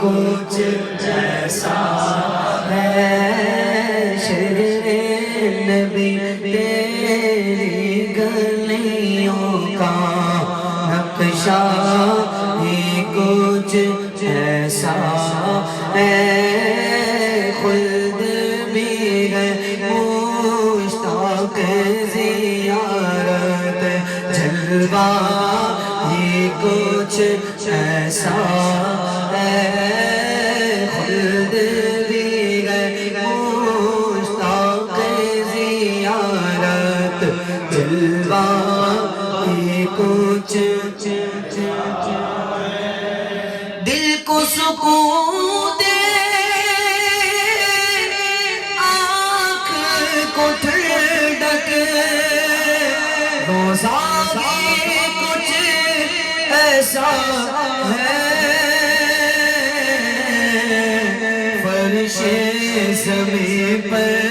کچھ ایسا ہے شہر نبی تیری گلیوں کا نقشہ ہی کچھ ایسا ہے خود بھی ہے مشتاق زیارت جلوہ ہی کچھ ایسا ہے خود بھی ہے مشتاق زیارت جلوہ ہی کچھ دل کو سکون دے آنکھ کو ٹھنڈک روزہ بھی کچھ ایسا ہے فرش زمین پر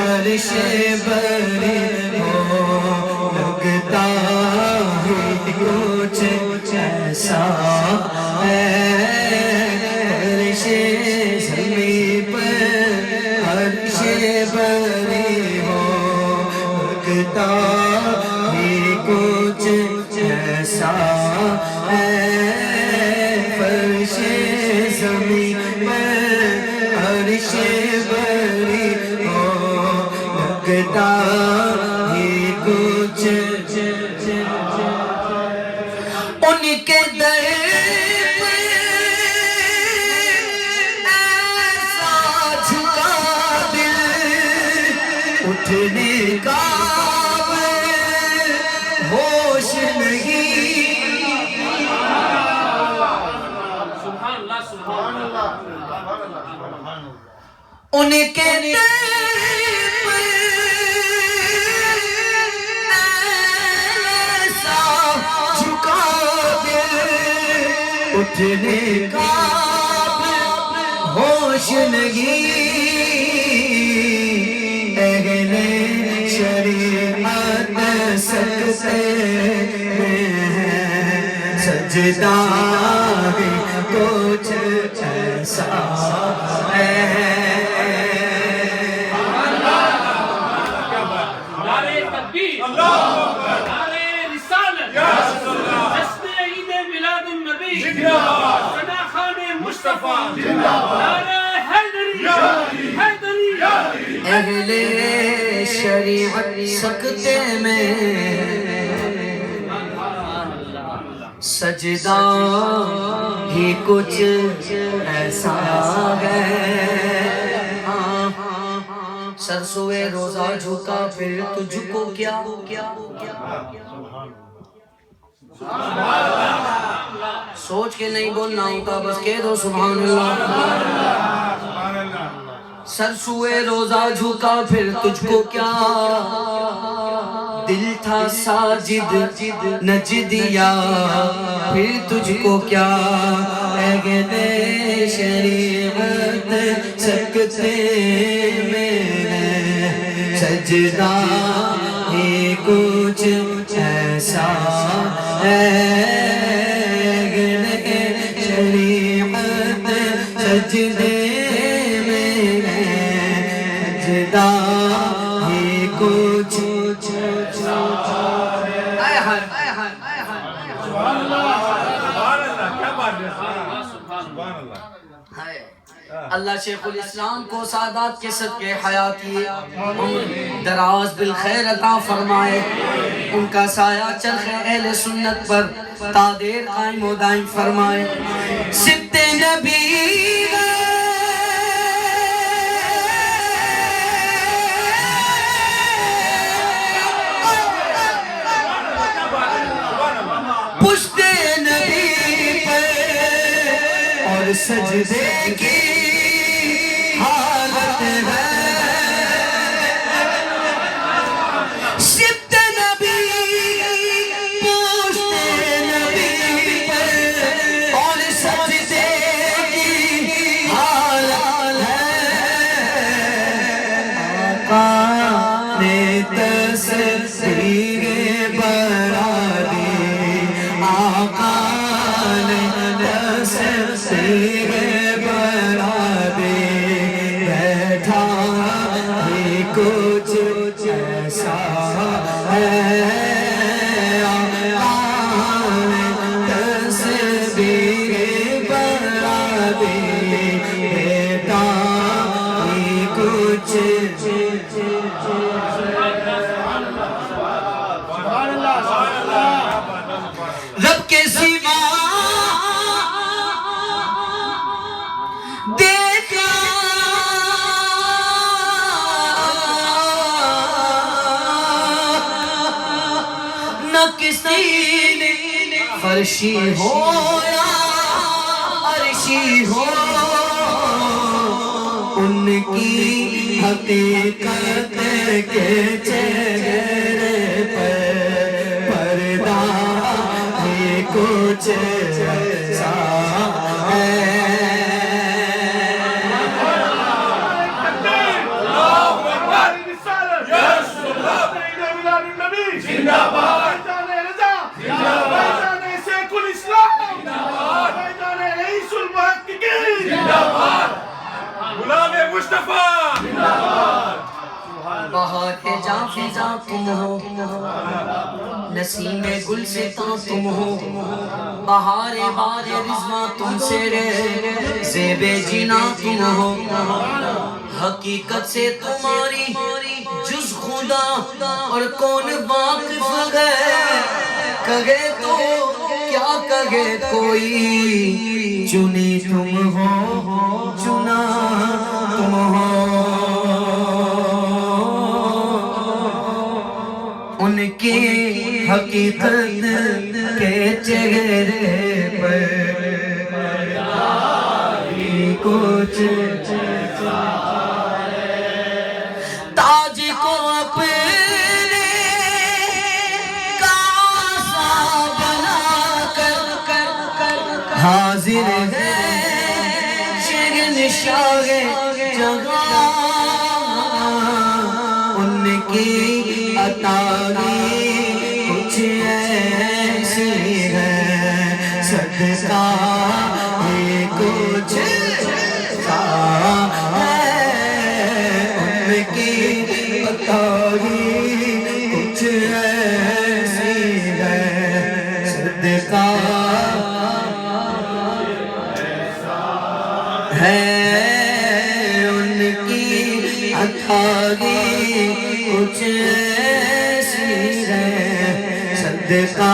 عرش بری ہو لگتا ہے کچھ ایسا ہے فرش زمین پر عرش بری ہو لگتا ہے کچھ ایسا ہے فرش زمین پر عرش بری ہو لگتا ہے کچھ ان کے در پہ ایسا جھکا دل اٹھنے کا ہوش نہیں ان کے در پہ ایسا جھکا دل اٹھنے کا ہوش نہیں اہل شریعت سجدے میں ہے سجدہ بھی کچھ ایسا ہے نعرہ تکبیر نعرہ رسالت جشن عید میلاد النبی ثنا خان مصطفیٰ نعرہ حیدری حیدری اہل شریعت سکتے میں سجدہ ہی کچھ ایسا ہے سر سوئے روزہ جھکا پھر تجھ کو کیا سوچ کے نہیں بولنا ہوتا بس کہہ دو سبحان اللہ سر سوئے روزہ جھکا پھر تجھ کو کیا دل تھا ساجد نجدیا پھر تجھ کو کیا اہل شریعت سکتے میں سجدہ ہی کچھ ایسا ہے اہل شریعت سجدے میں سجدہ ہی کچھ اللہ شیخ الاسلام کو سعادات کے صدقے حیاتی عمر دراز بالخیر عطا فرمائے ان کا سایہ چرخ اہل سنت پر تا دیر قائم و دائم فرمائے سبت نبی پشت نبی پر اور سجدے کی حالت ہے سبت نبی پشت نبی پر اور سجدے کی حالت ہے آقا نے تصویر بنا دی آقا نے تصویر فلسطین فرشی ہو یا عرشی ہو، ان کی حقیقت کے چہرے پر پردہ ہی کچھ ایسا ہے۔ بہار کے جاں فضا تم ہو، نسیم گلستاں تم ہو، بہار بار رضواں تم سے رے، زیب جینا تم ہو، حقیقت سے تمہاری جز خدا اور کون واقف ہے، کہے تو کیا کہے کوئی، چنی تم ہو چنا تم ہو، ان کی حقیقت کے چہرے پر کچھ تاج کو اپنے کاسا بنا کر حاضر ہے شہنشاہ جہاں، ان کی عطائی کچھ ایسی ہے، صدقہ ہی کچھ ایسا ہے، ان کی عطائی کچھ ایسی ہے، صدقہ ہے، ان کی عطائی کچھ ایسی ہے، صدقہ